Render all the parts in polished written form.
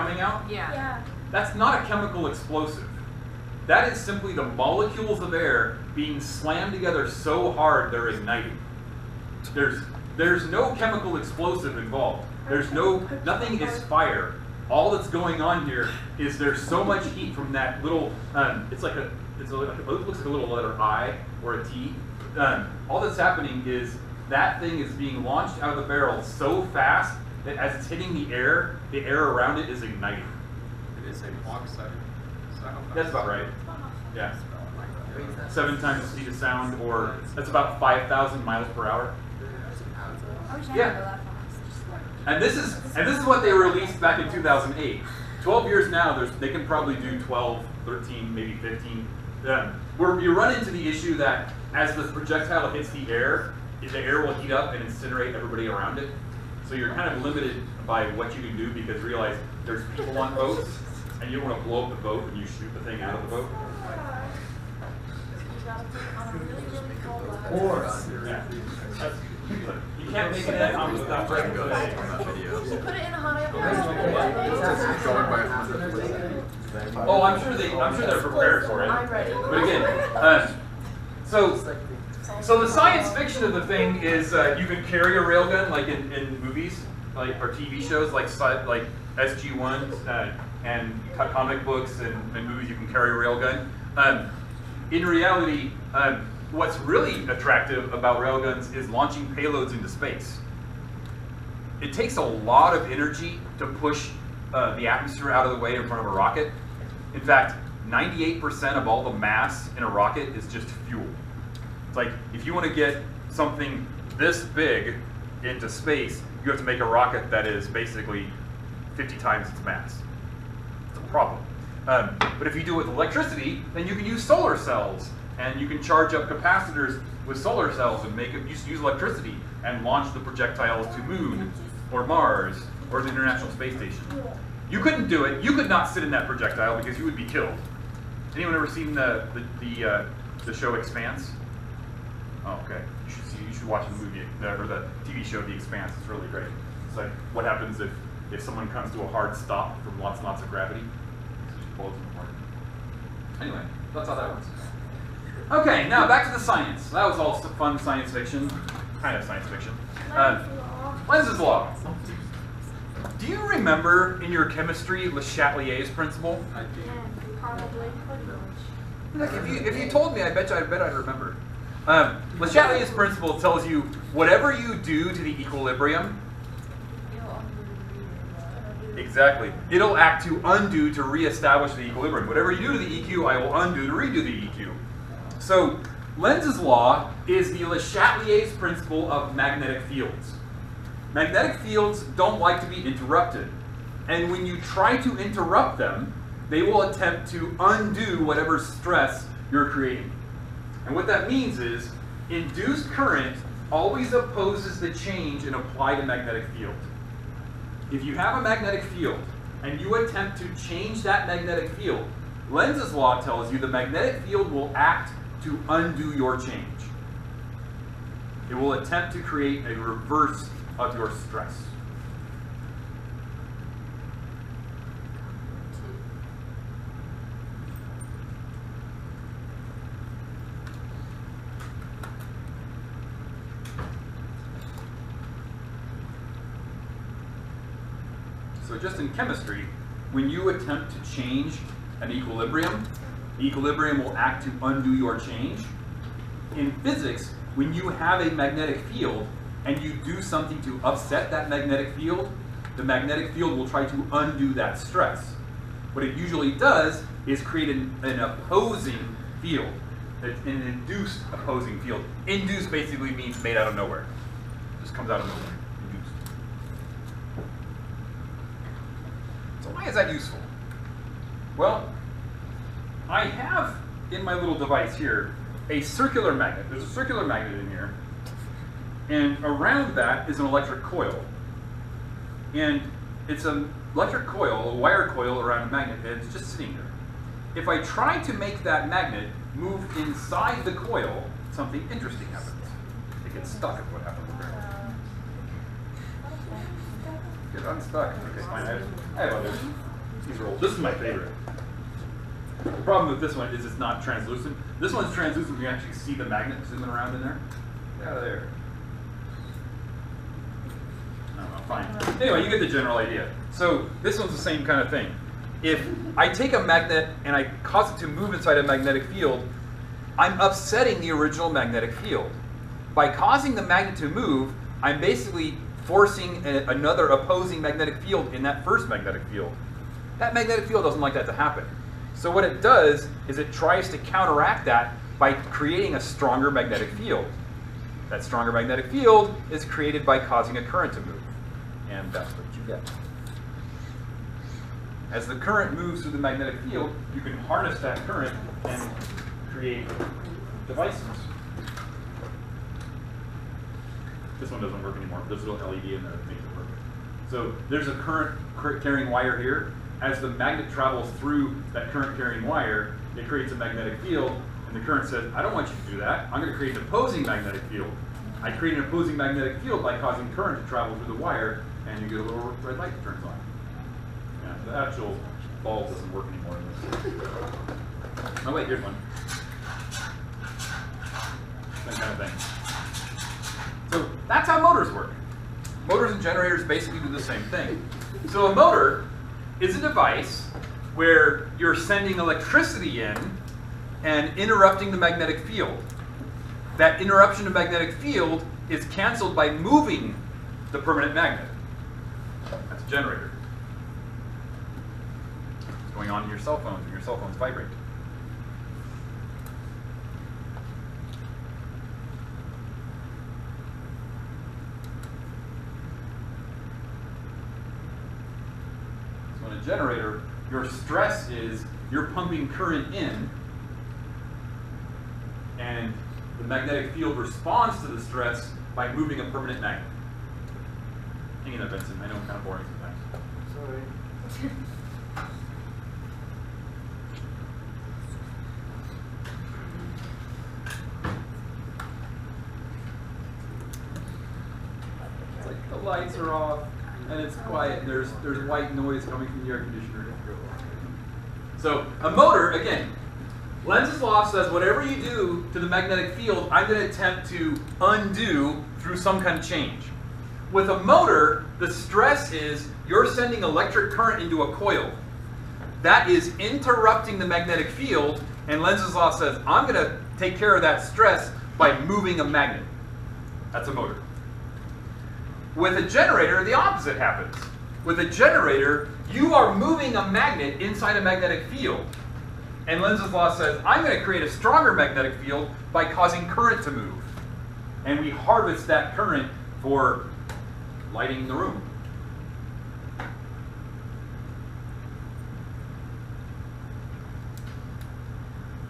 coming out? Yeah. That's not a chemical explosive. That is simply the molecules of air being slammed together so hard they're igniting. There's no chemical explosive involved. Nothing is fire. All that's going on here is there's so much heat from that little, it looks like a little letter I or a T. All that's happening is that thing is being launched out of the barrel so fast that as it's hitting the air around it is igniting. Did it say oxide? That's about right. Yeah. 7 times the speed of sound, or that's about 5,000 miles per hour. Yeah. And this is what they released back in 2008. 12 years now, they can probably do 12, 13, maybe 15. Where you run into the issue that as the projectile hits the air will heat up and incinerate everybody around it. So you're kind of limited by what you can do because realize there's people on boats and you don't want to blow up the boat when you shoot the thing out of the boat. Yeah. You can't make it on without breaking the egg. Put it in a hot air balloon. Oh, I'm sure they're prepared for it. But again, so the science fiction of the thing is you can carry a railgun like in movies, or TV shows like SG-1 and comic books and movies. You can carry a railgun. In reality, what's really attractive about railguns is launching payloads into space. It takes a lot of energy to push the atmosphere out of the way in front of a rocket. In fact, 98% of all the mass in a rocket is just fuel. It's like, if you want to get something this big into space, you have to make a rocket that is basically 50 times its mass. It's a problem. But if you do it with electricity, then you can use solar cells, and you can charge up capacitors with solar cells and use electricity and launch the projectiles to Moon or Mars or the International Space Station. You couldn't do it. You could not sit in that projectile because you would be killed. Anyone ever seen the show Expanse? Oh, okay. You should watch the movie or the TV show The Expanse. It's really great. It's like what happens if someone comes to a hard stop from lots and lots of gravity. It just blows them apart. Anyway, that's how that works. Okay, now back to the science. That was all fun science fiction, kind of science fiction. Lenz's law. Do you remember in your chemistry Le Chatelier's principle? I did. Probably. Like if you told me, I bet I'd remember. Le Chatelier's principle tells you whatever you do to the equilibrium, exactly, it'll act to undo to reestablish the equilibrium. Whatever you do to the EQ, I will undo to redo the EQ. So Lenz's law is the Le Chatelier's principle of magnetic fields. Magnetic fields don't like to be interrupted. And when you try to interrupt them, they will attempt to undo whatever stress you're creating. And what that means is, induced current always opposes the change in applied magnetic field. If you have a magnetic field and you attempt to change that magnetic field, Lenz's law tells you the magnetic field will act to undo your change. It will attempt to create a reverse of your stress. So just in chemistry, when you attempt to change an equilibrium, the equilibrium will act to undo your change. In physics, when you have a magnetic field and you do something to upset that magnetic field, the magnetic field will try to undo that stress. What it usually does is create an opposing field, an induced opposing field. Induced basically means made out of nowhere. It just comes out of nowhere. Induced. So why is that useful? Well, I have in my little device here a circular magnet. There's a circular magnet in here. And around that is an electric coil. And it's an electric coil, a wire coil around a magnet, and it's just sitting there. If I try to make that magnet move inside the coil, something interesting happens. It gets stuck is what happens there. Get unstuck. Okay, fine. I have others. These are old. This is my favorite. The problem with this one is it's not translucent. This one's translucent. You can actually see the magnet zooming around in there. Get out of there. I don't know, fine. Anyway, you get the general idea. So this one's the same kind of thing. If I take a magnet and I cause it to move inside a magnetic field, I'm upsetting the original magnetic field. By causing the magnet to move, I'm basically forcing another opposing magnetic field in that first magnetic field. That magnetic field doesn't like that to happen. So what it does is it tries to counteract that by creating a stronger magnetic field. That stronger magnetic field is created by causing a current to move. And that's what you get. As the current moves through the magnetic field, you can harness that current and create devices. This one doesn't work anymore. There's a little LED in there that makes it work. So there's a current carrying wire here. As the magnet travels through that current carrying wire, it creates a magnetic field, and the current says, I don't want you to do that. I'm going to create an opposing magnetic field. I create an opposing magnetic field by causing current to travel through the wire, and you get a little red light that turns on. Yeah, the actual bulb doesn't work anymore in this. Oh wait, here's one. Same kind of thing. So that's how motors work. Motors and generators basically do the same thing. So a motor is a device where you're sending electricity in and interrupting the magnetic field. That interruption of magnetic field is canceled by moving the permanent magnet. That's a generator. It's going on in your cell phones when your cell phones vibrate. So in a generator, your stress is you're pumping current in, and the magnetic field responds to the stress by moving a permanent magnet. Hang in there, Benson. I know I'm kind of boring sometimes. Sorry. It's like the lights are off and it's quiet. There's white noise coming from the air conditioner. So a motor, again, Lenz's law says whatever you do to the magnetic field, I'm going to attempt to undo through some kind of change. With a motor, the stress is you're sending electric current into a coil. That is interrupting the magnetic field, and Lenz's law says I'm going to take care of that stress by moving a magnet. That's a motor. With a generator, the opposite happens. With a generator, you are moving a magnet inside a magnetic field. And Lenz's law says, I'm going to create a stronger magnetic field by causing current to move. And we harvest that current for lighting the room.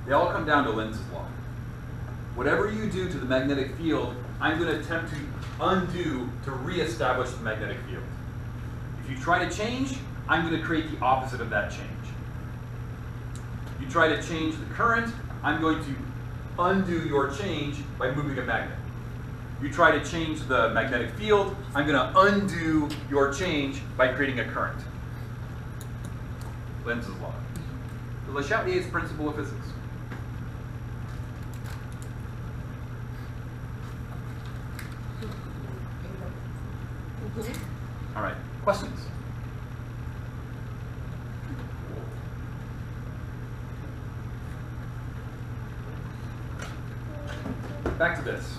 They all come down to Lenz's law. Whatever you do to the magnetic field, I'm going to attempt to undo to reestablish the magnetic field. If you try to change, I'm going to create the opposite of that change. You try to change the current, I'm going to undo your change by moving a magnet. You try to change the magnetic field, I'm going to undo your change by creating a current. Lenz's law. The Le Chatelier's principle of physics. All right, questions? Back to this.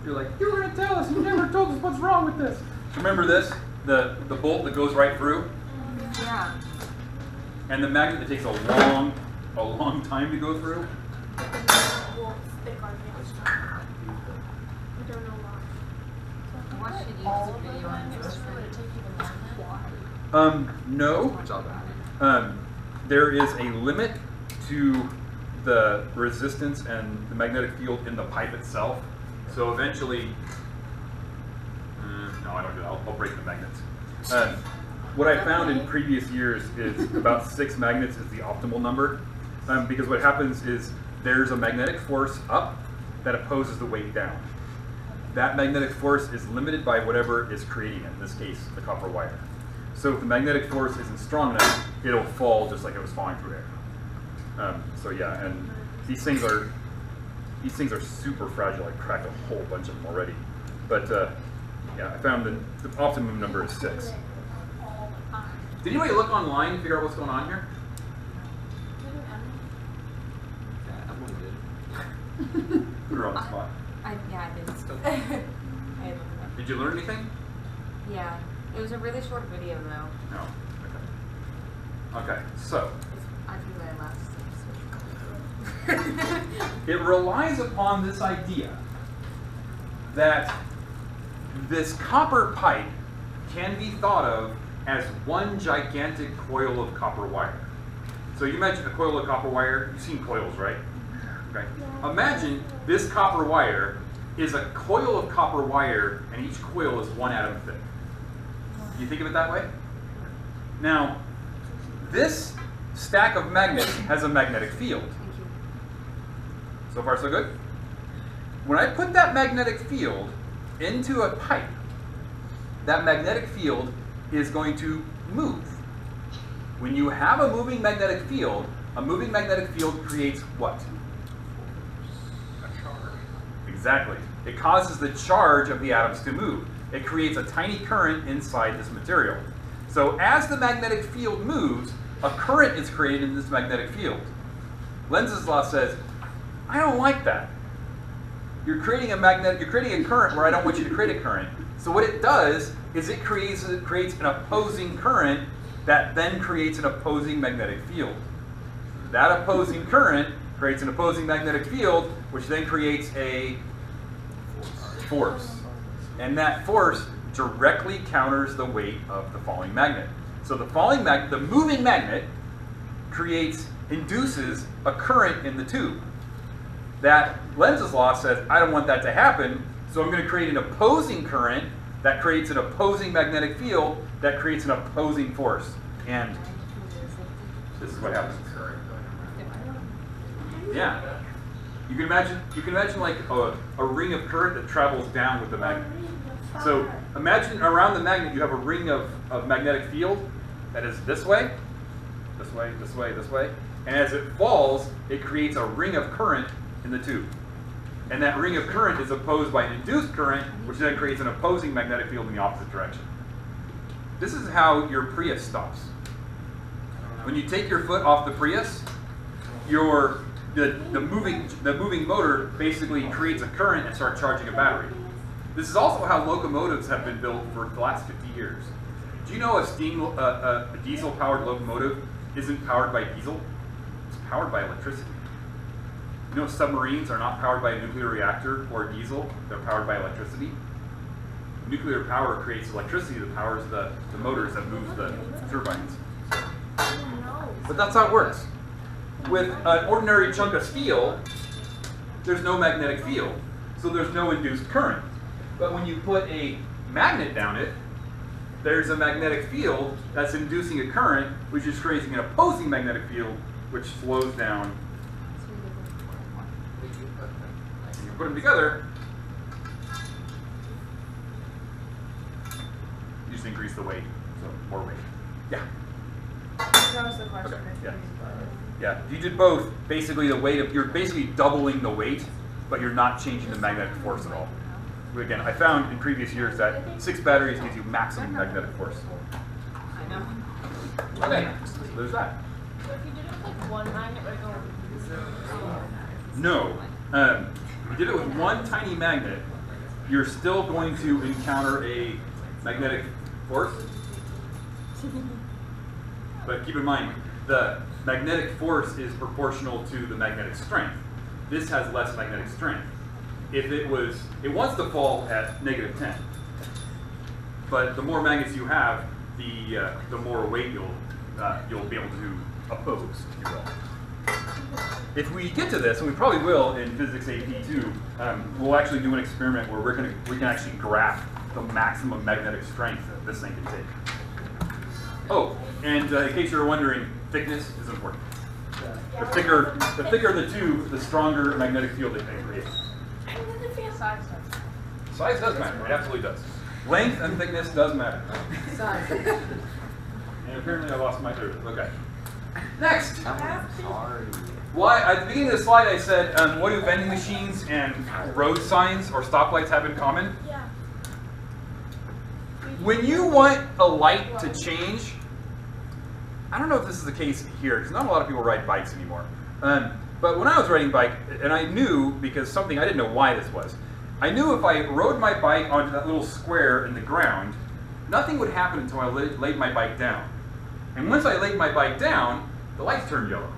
You're like, you were going to tell us, you never told us what's wrong with this. Remember this? The bolt that goes right through? Yeah. And the magnet that takes a long time to go through? Well, stick on it. I don't know why. Watch YouTube video on this. No. Good job, Abby. There is a limit to the resistance and the magnetic field in the pipe itself. So eventually, no, I don't do that. I'll break the magnets. What I found in previous years is about 6 magnets is the optimal number, because what happens is there's a magnetic force up that opposes the weight down. That magnetic force is limited by whatever is creating it, in this case, the copper wire. So if the magnetic force isn't strong enough, it'll fall just like it was falling through air. So yeah, and these things are super fragile. I cracked a whole bunch of them already. But yeah, I found the optimum number is 6. Did anybody look online and figure out what's going on here? Put her on the spot. Yeah, I did. I had looked it up. Did you learn anything? Yeah, it was a really short video though. No. Okay. Okay, so I feel like I lost it relies upon this idea that this copper pipe can be thought of as one gigantic coil of copper wire. So you mentioned a coil of copper wire. You've seen coils, right? Okay. Imagine this copper wire is a coil of copper wire, and each coil is 1 atom thick. Do you think of it that way? Now, this stack of magnets has a magnetic field. Thank you. So far, so good? When I put that magnetic field into a pipe, that magnetic field is going to move. When you have a moving magnetic field creates what? A charge. Exactly. It causes the charge of the atoms to move. It creates a tiny current inside this material. So as the magnetic field moves, a current is created in this magnetic field. Lenz's law says, I don't like that. You're creating a current where I don't want you to create a current. So what it does is it creates an opposing current that then creates an opposing magnetic field. That opposing current creates an opposing magnetic field, which then creates a force. And that force directly counters the weight of the falling magnet. So the moving magnet induces a current in the tube. That Lenz's law says, I don't want that to happen, so I'm going to create an opposing current that creates an opposing magnetic field that creates an opposing force. And this is what happens. Yeah. You can imagine like a ring of current that travels down with the magnet. So imagine around the magnet you have a ring of magnetic field that is this way, this way, this way, this way. And as it falls, it creates a ring of current in the tube. And that ring of current is opposed by an induced current, which then creates an opposing magnetic field in the opposite direction. This is how your Prius stops. When you take your foot off the Prius, the moving motor basically creates a current and starts charging a battery. This is also how locomotives have been built for the last 50 years. Do you know a diesel-powered locomotive isn't powered by diesel? It's powered by electricity. You know submarines are not powered by a nuclear reactor or diesel, they're powered by electricity. Nuclear power creates electricity that powers the motors that move the turbines. But that's how it works. With an ordinary chunk of steel, there's no magnetic field, so there's no induced current. But when you put a magnet down it, there's a magnetic field that's inducing a current, which is creating an opposing magnetic field, which slows down. When you put them together, you just increase the weight, so more weight. Yeah. That was the question. Okay. Yeah. Yeah, if you did both, basically you're basically doubling the weight, but you're not changing the magnetic force at all. Again, I found in previous years that 6 batteries gives you maximum magnetic force. I know. Okay, so there's that. So if you did it with like one magnet, would it go? No, if you did it with one tiny magnet, you're still going to encounter a magnetic force. But keep in mind, the magnetic force is proportional to the magnetic strength. This has less magnetic strength. If it wants to fall at -10. But the more magnets you have, the more weight you'll be able to oppose, if you will. If we get to this, and we probably will in Physics AP too, we'll actually do an experiment where we can actually graph the maximum magnetic strength that this thing can take. Oh, and in case you're wondering, thickness is important. The thicker the tube, the stronger magnetic field it can create. Size does matter. It absolutely does. Length and thickness does matter. apparently I lost my third. Okay. Next. I'm sorry. Why, at the beginning of the slide I said, what do vending machines and road signs or stoplights have in common? Yeah. When you want a light to change, I don't know if this is the case here, because not a lot of people ride bikes anymore. But when I was riding bike, and I knew, because something, I didn't know why this was, I knew if I rode my bike onto that little square in the ground, nothing would happen until I laid my bike down. And once I laid my bike down, the lights turned yellow.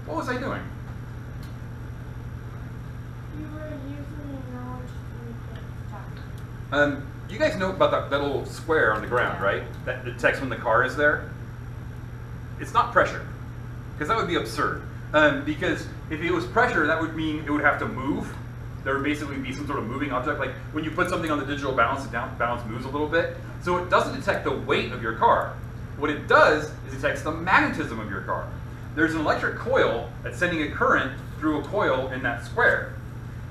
What was I doing? You were using the knowledge to stop. You guys know about that little square on the ground, right? That detects when the car is there? It's not pressure, because that would be absurd. Because if it was pressure, that would mean it would have to move. There would basically be some sort of moving object, like when you put something on the digital balance, the balance moves a little bit. So it doesn't detect the weight of your car. What it does is it detects the magnetism of your car. There's an electric coil that's sending a current through a coil in that square.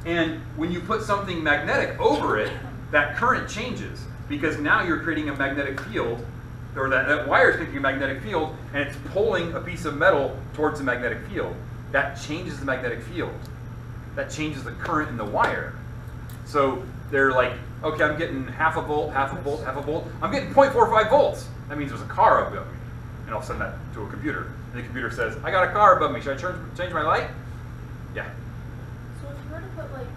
And when you put something magnetic over it, that current changes, because now you're creating a magnetic field, or that wire is creating a magnetic field, and it's pulling a piece of metal towards the magnetic field. That changes the magnetic field. That changes the current in the wire. So they're like, okay, I'm getting half a volt, half a volt, half a volt. I'm getting 0.45 volts. That means there's a car above me. And I'll send that to a computer. And the computer says, I got a car above me. Should I change my light? Yeah. So if you were to put like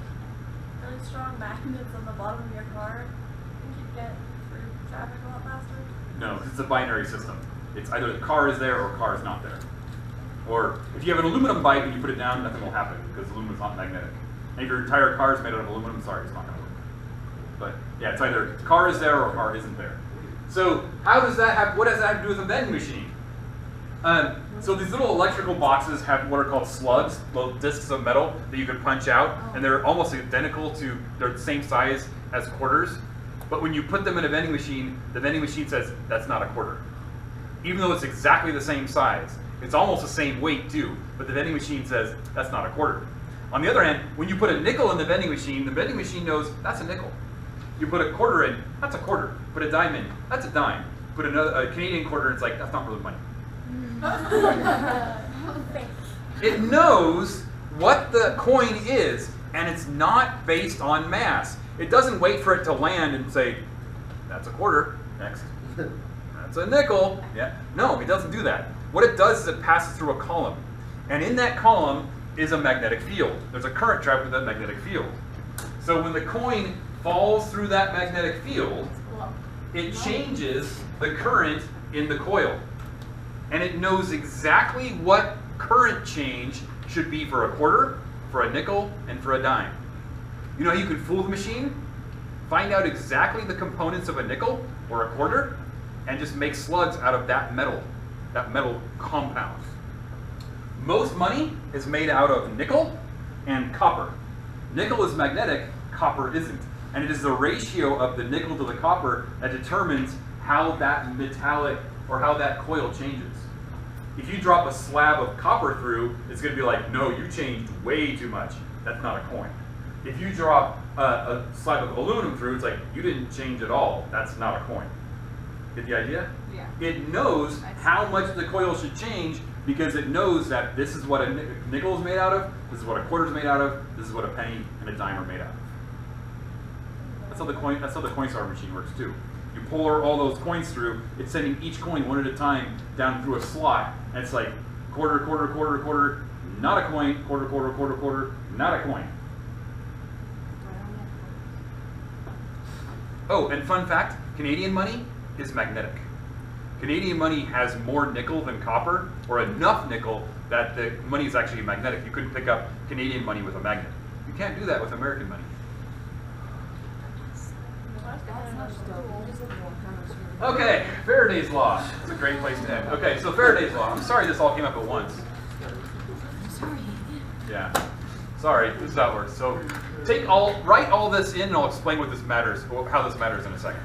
really strong magnets on the bottom of your car, I think you'd get through traffic a lot faster. No, it's a binary system. It's either the car is there or car is not there. Or if you have an aluminum bike and you put it down, nothing will happen because aluminum is not magnetic. And if your entire car is made out of aluminum, sorry, it's not going to work. But yeah, it's either car is there or car isn't there. So how does that have? What does that have to do with a vending machine? So these little electrical boxes have what are called slugs, little discs of metal that you can punch out, and they're almost identical to, they're the same size as quarters. But when you put them in a vending machine, the vending machine says that's not a quarter. Even though it's exactly the same size. It's almost the same weight too, but the vending machine says that's not a quarter. On the other hand, when you put a nickel in the vending machine knows that's a nickel. You put a quarter in, that's a quarter. Put a dime in, that's a dime. Put a Canadian quarter in, it's like, that's not really money. It knows what the coin is, and it's not based on mass. It doesn't wait for it to land and say, that's a quarter, next. That's a nickel, yeah. No, it doesn't do that. What it does is it passes through a column. And in that column is a magnetic field. There's a current trapped with that magnetic field. So when the coin falls through that magnetic field, it changes the current in the coil. And it knows exactly what current change should be for a quarter, for a nickel, and for a dime. You know how you can fool the machine? Find out exactly the components of a nickel or a quarter, and just make slugs out of that metal compound. Most money is made out of nickel and copper. Nickel is magnetic, copper isn't. And it is the ratio of the nickel to the copper that determines how that metallic or how that coil changes. If you drop a slab of copper through, it's going to be like, no, you changed way too much. That's not a coin. If you drop a slab of aluminum through, it's like, you didn't change at all. That's not a coin. Get the idea? Yeah. It knows how much the coil should change because it knows that this is what a nickel is made out of, this is what a quarter is made out of, this is what a penny and a dime are made out of. That's how the coin star machine works too. You pour all those coins through, it's sending each coin one at a time down through a slot. And it's like quarter, quarter, quarter, quarter, not a coin, quarter, quarter, quarter, quarter, not a coin. Oh, and fun fact, Canadian money is magnetic. Canadian money has more nickel than copper, or enough nickel that the money is actually magnetic. You couldn't pick up Canadian money with a magnet. You can't do that with American money. Okay, Faraday's law. It's a great place to end. Okay, so Faraday's law. I'm sorry this all came up at once. Sorry. Yeah. Sorry, this is how it works. So write all this in and I'll explain what this matters, how this matters in a second.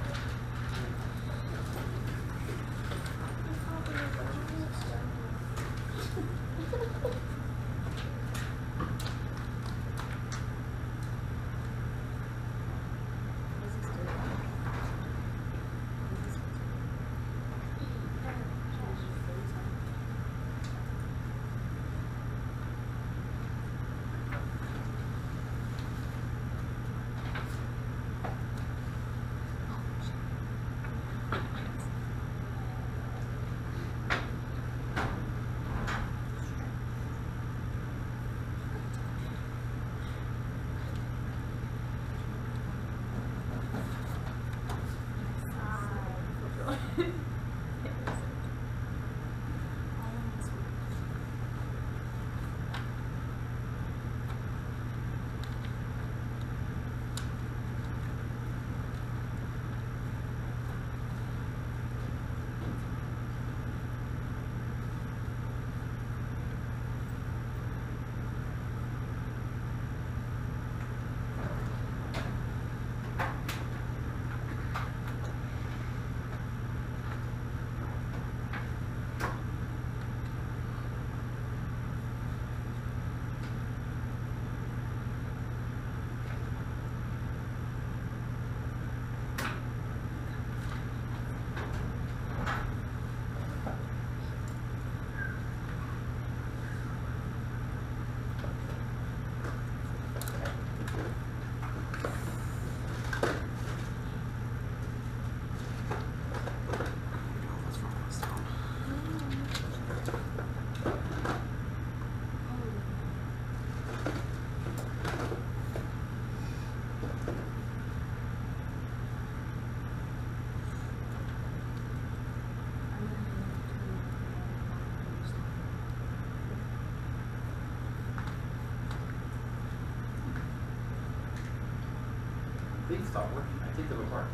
stop working. I take them apart.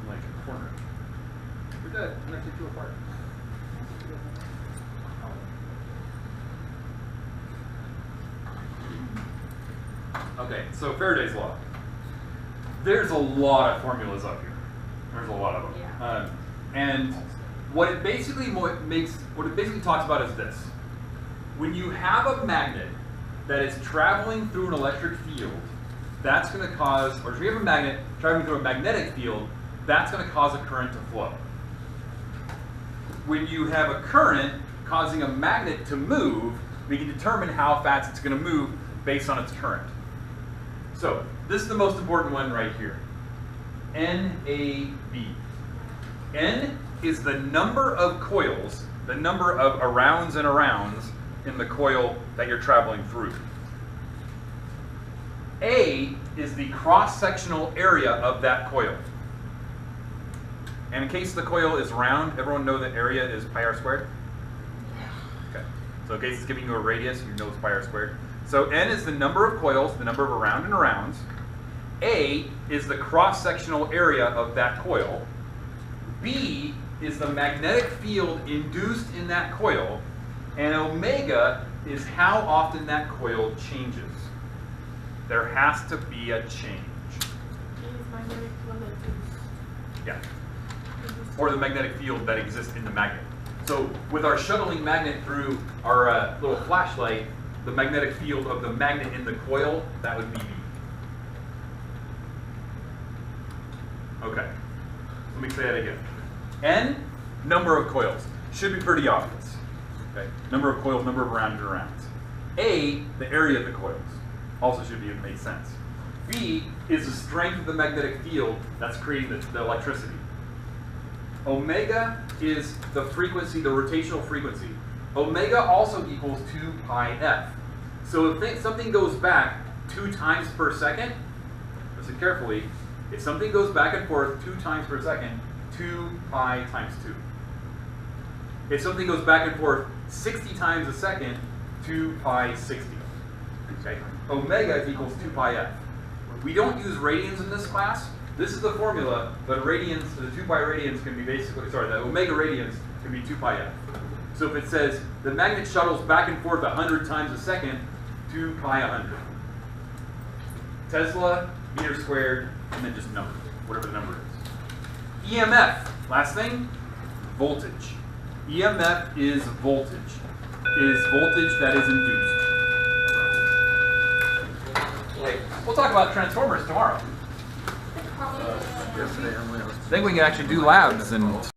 I'm like a corner. We're dead. I'm gonna take you apart. Okay, so Faraday's law. There's a lot of formulas up here. There's a lot of them. Yeah. And what it basically talks about is this. When you have a magnet that is traveling through an electric field, that's going to cause, or if you have a magnet traveling through a magnetic field, that's going to cause a current to flow. When you have a current causing a magnet to move, we can determine how fast it's going to move based on its current. So this is the most important one right here. NAB. N is the number of coils, the number of arounds and arounds in the coil that you're traveling through. A is the cross-sectional area of that coil. And in case the coil is round, everyone know that area is pi r squared? Okay. So in case it's giving you a radius, you know it's pi r squared. So N is the number of coils, the number of around and arounds. A is the cross-sectional area of that coil. B is the magnetic field induced in that coil. And omega is how often that coil changes. There has to be a change. Yeah. Or the magnetic field that exists in the magnet. So with our shuttling magnet through our little flashlight, the magnetic field of the magnet in the coil, that would be B. Okay, let me say that again. N, number of coils. Should be pretty obvious. Okay, number of coils, number of round and arounds. A, the area of the coils. Also should be, it makes sense. B is the strength of the magnetic field that's creating the electricity. Omega is the frequency, the rotational frequency. Omega also equals 2 pi f. So if something goes back 2 times per second, listen carefully, if something goes back and forth 2 times per second, 2 pi times 2. If something goes back and forth 60 times a second, 2 pi 60. Okay? Omega equals 2 pi f. We don't use radians in this class. This is the formula, but radians, the 2 pi radians can be basically, sorry, the omega radians can be 2 pi f. So if it says the magnet shuttles back and forth 100 times a second, 2 pi 100. Tesla, meter squared, and then just number, whatever the number is. EMF, last thing, voltage. EMF is voltage that is induced. Okay, we'll talk about transformers tomorrow. I think we can actually do labs and